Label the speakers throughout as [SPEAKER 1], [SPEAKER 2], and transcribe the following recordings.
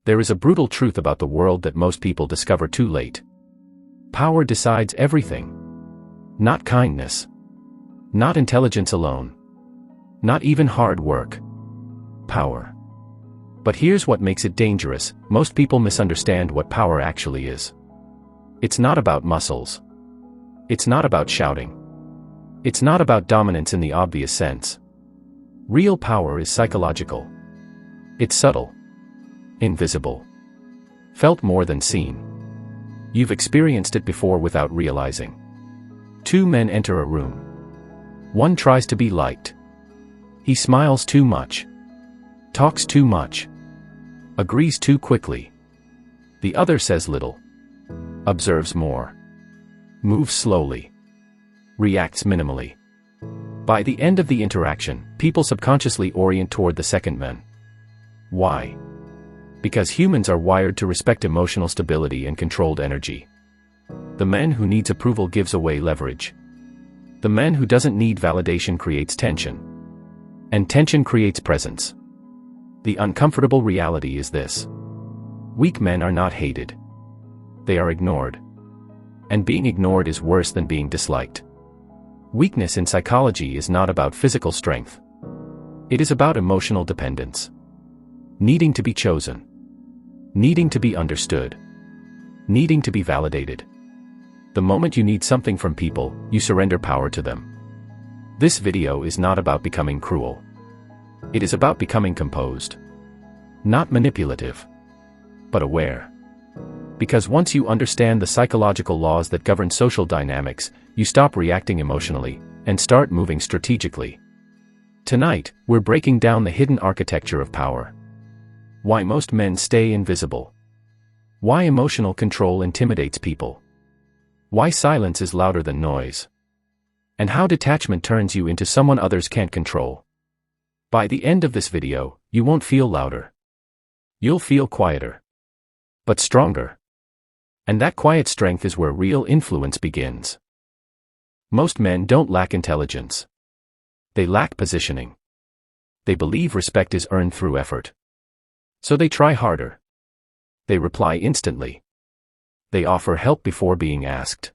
[SPEAKER 1] There is a brutal truth about the world that most people discover too late. Power decides everything. Not kindness. Not intelligence alone. Not even hard work. Power. But here's what makes it dangerous: most people misunderstand what power actually is. It's not about muscles. It's not about shouting. It's not about dominance in the obvious sense. Real power is psychological. It's subtle. Invisible. Felt more than seen. You've experienced it before without realizing. Two men enter a room. One tries to be liked. He smiles too much. Talks too much. Agrees too quickly. The other says little. Observes more. Moves slowly. Reacts minimally. By the end of the interaction, people subconsciously orient toward the second man. Why? Because humans are wired to respect emotional stability and controlled energy. The man who needs approval gives away leverage. The man who doesn't need validation creates tension. And tension creates presence. The uncomfortable reality is this: weak men are not hated. They are ignored. And being ignored is worse than being disliked. Weakness in psychology is not about physical strength. It is about emotional dependence. Needing to be chosen. Needing to be understood. Needing to be validated. The moment you need something from people, you surrender power to them. This video is not about becoming cruel. It is about becoming composed. Not manipulative. But aware. Because once you understand the psychological laws that govern social dynamics, you stop reacting emotionally, and start moving strategically. Tonight, we're breaking down the hidden architecture of power. Why most men stay invisible. Why emotional control intimidates people. Why silence is louder than noise. And how detachment turns you into someone others can't control. By the end of this video, you won't feel louder. You'll feel quieter. But stronger. And that quiet strength is where real influence begins. Most men don't lack intelligence. They lack positioning. They believe respect is earned through effort. So they try harder. They reply instantly. They offer help before being asked.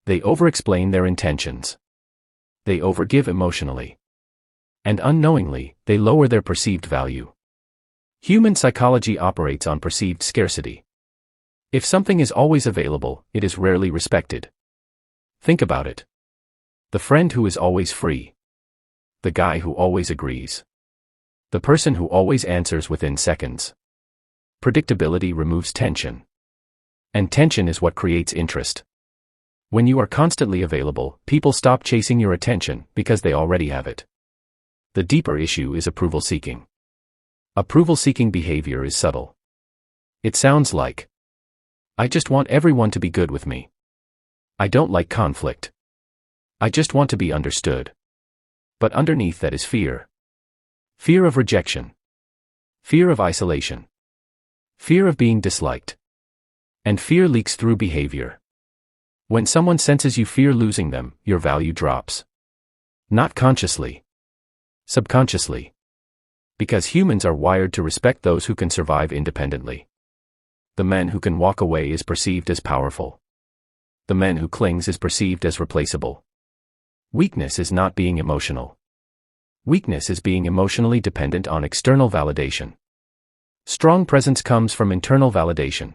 [SPEAKER 1] They over-explain their intentions. They overgive emotionally. And unknowingly, they lower their perceived value. Human psychology operates on perceived scarcity. If something is always available, it is rarely respected. Think about it. The friend who is always free. The guy who always agrees. The person who always answers within seconds. Predictability removes tension. And tension is what creates interest. When you are constantly available, people stop chasing your attention because they already have it. The deeper issue is approval-seeking. Approval-seeking behavior is subtle. It sounds like, I just want everyone to be good with me. I don't like conflict. I just want to be understood. But underneath that is fear. Fear of rejection. Fear of isolation. Fear of being disliked. And fear leaks through behavior. When someone senses you fear losing them, your value drops. Not consciously. Subconsciously. Because humans are wired to respect those who can survive independently. The man who can walk away is perceived as powerful. The man who clings is perceived as replaceable. Weakness is not being emotional. Weakness is being emotionally dependent on external validation. Strong presence comes from internal validation.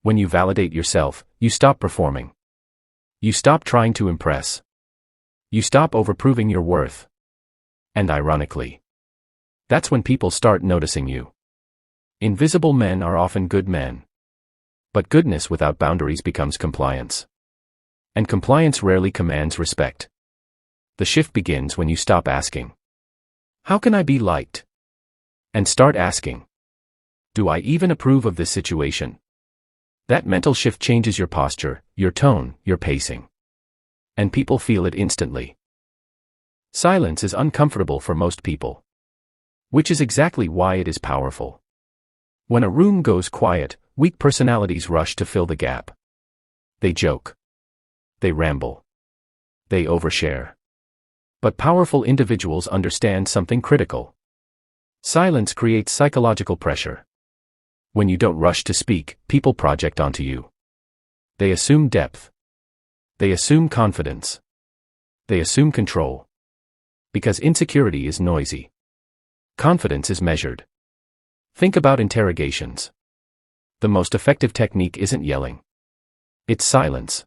[SPEAKER 1] When you validate yourself, you stop performing. You stop trying to impress. You stop overproving your worth. And ironically, that's when people start noticing you. Invisible men are often good men. But goodness without boundaries becomes compliance. And compliance rarely commands respect. The shift begins when you stop asking, how can I be liked? And start asking, do I even approve of this situation? That mental shift changes your posture, your tone, your pacing. And people feel it instantly. Silence is uncomfortable for most people. Which is exactly why it is powerful. When a room goes quiet, weak personalities rush to fill the gap. They joke. They ramble. They overshare. But powerful individuals understand something critical. Silence creates psychological pressure. When you don't rush to speak, people project onto you. They assume depth. They assume confidence. They assume control. Because insecurity is noisy. Confidence is measured. Think about interrogations. The most effective technique isn't yelling. It's silence.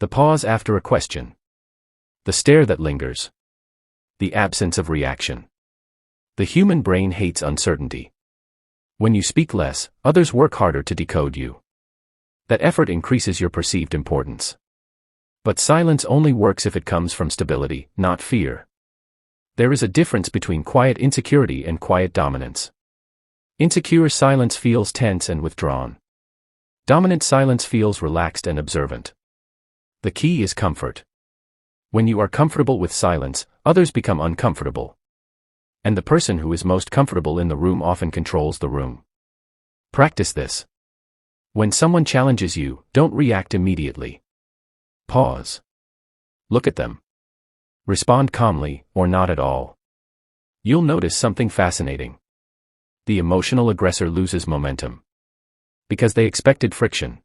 [SPEAKER 1] The pause after a question. The stare that lingers. The absence of reaction. The human brain hates uncertainty. When you speak less, others work harder to decode you. That effort increases your perceived importance. But silence only works if it comes from stability, not fear. There is a difference between quiet insecurity and quiet dominance. Insecure silence feels tense and withdrawn. Dominant silence feels relaxed and observant. The key is comfort. When you are comfortable with silence, others become uncomfortable. And the person who is most comfortable in the room often controls the room. Practice this. When someone challenges you, don't react immediately. Pause. Look at them. Respond calmly, or not at all. You'll notice something fascinating. The emotional aggressor loses momentum. Because they expected friction.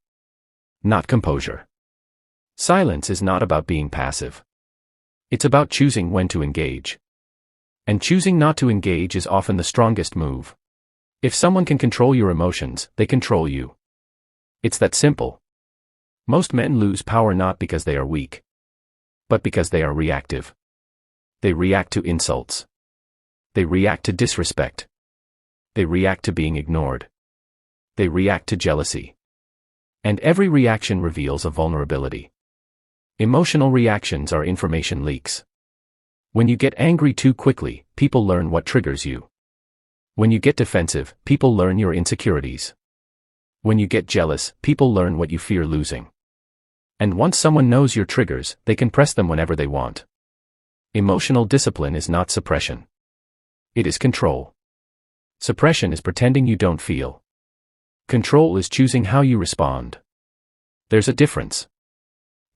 [SPEAKER 1] Not composure. Silence is not about being passive. It's about choosing when to engage. And choosing not to engage is often the strongest move. If someone can control your emotions, they control you. It's that simple. Most men lose power not because they are weak, but because they are reactive. They react to insults. They react to disrespect. They react to being ignored. They react to jealousy. And every reaction reveals a vulnerability. Emotional reactions are information leaks. When you get angry too quickly, people learn what triggers you. When you get defensive, people learn your insecurities. When you get jealous, people learn what you fear losing. And once someone knows your triggers, they can press them whenever they want. Emotional discipline is not suppression. It is control. Suppression is pretending you don't feel. Control is choosing how you respond. There's a difference.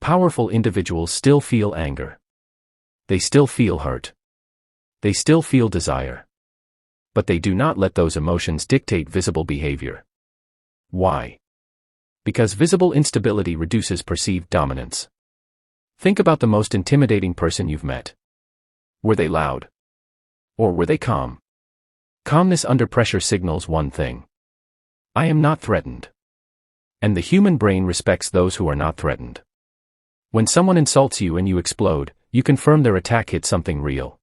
[SPEAKER 1] Powerful individuals still feel anger. They still feel hurt. They still feel desire. But they do not let those emotions dictate visible behavior. Why? Because visible instability reduces perceived dominance. Think about the most intimidating person you've met. Were they loud? Or were they calm? Calmness under pressure signals one thing. I am not threatened. And the human brain respects those who are not threatened. When someone insults you and you explode, you confirm their attack hit something real.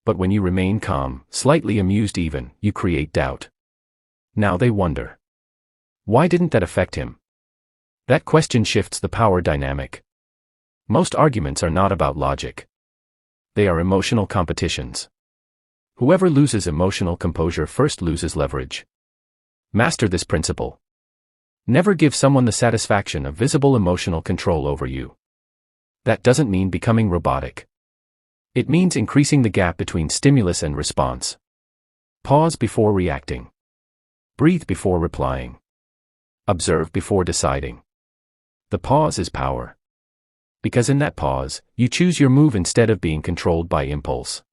[SPEAKER 1] But when you remain calm, slightly amused even, you create doubt. Now they wonder. Why didn't that affect him? That question shifts the power dynamic. Most arguments are not about logic. They are emotional competitions. Whoever loses emotional composure first loses leverage. Master this principle. Never give someone the satisfaction of visible emotional control over you. That doesn't mean becoming robotic. It means increasing the gap between stimulus and response. Pause before reacting. Breathe before replying. Observe before deciding. The pause is power. Because in that pause, you choose your move instead of being controlled by impulse.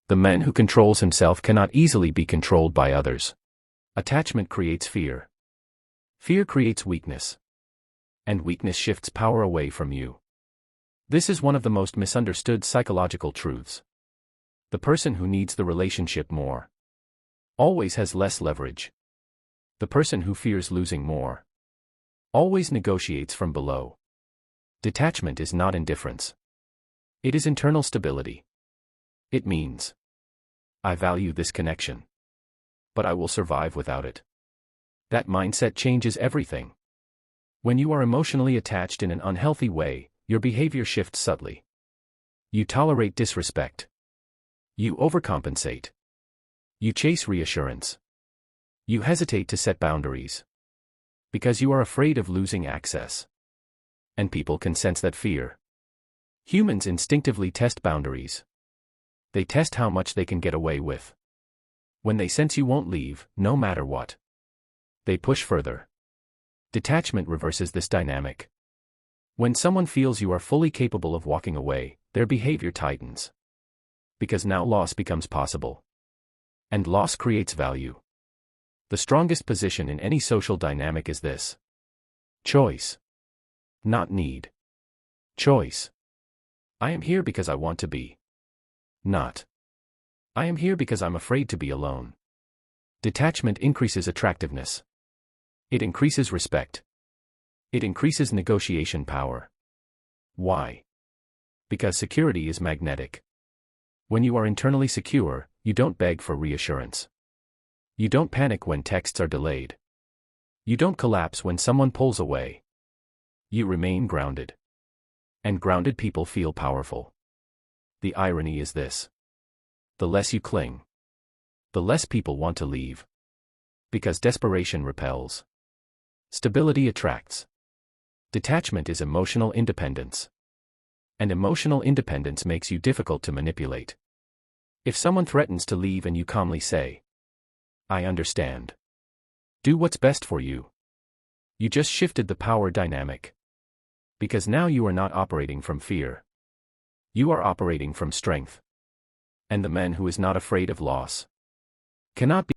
[SPEAKER 1] The man who controls himself cannot easily be controlled by others. Attachment creates fear. Fear creates weakness. And weakness shifts power away from you. This is one of the most misunderstood psychological truths. The person who needs the relationship more always has less leverage. The person who fears losing more always negotiates from below. Detachment is not indifference. It is internal stability. It means, I value this connection, but I will survive without it. That mindset changes everything. When you are emotionally attached in an unhealthy way, your behavior shifts subtly. You tolerate disrespect. You overcompensate. You chase reassurance. You hesitate to set boundaries. Because you are afraid of losing access. And people can sense that fear. Humans instinctively test boundaries. They test how much they can get away with. When they sense you won't leave, no matter what, they push further. Detachment reverses this dynamic. When someone feels you are fully capable of walking away, their behavior tightens. Because now loss becomes possible. And loss creates value. The strongest position in any social dynamic is this: choice. Not need. Choice. I am here because I want to be. Not. I am here because I'm afraid to be alone. Detachment increases attractiveness. It increases respect. It increases negotiation power. Why? Because security is magnetic. When you are internally secure, you don't beg for reassurance. You don't panic when texts are delayed. You don't collapse when someone pulls away. You remain grounded. And grounded people feel powerful. The irony is this: the less you cling, the less people want to leave. Because desperation repels. Stability attracts. Detachment is emotional independence. And emotional independence makes you difficult to manipulate. If someone threatens to leave and you calmly say, "I understand. Do what's best for you," you just shifted the power dynamic. Because now you are not operating from fear. You are operating from strength. And the man who is not afraid of loss cannot be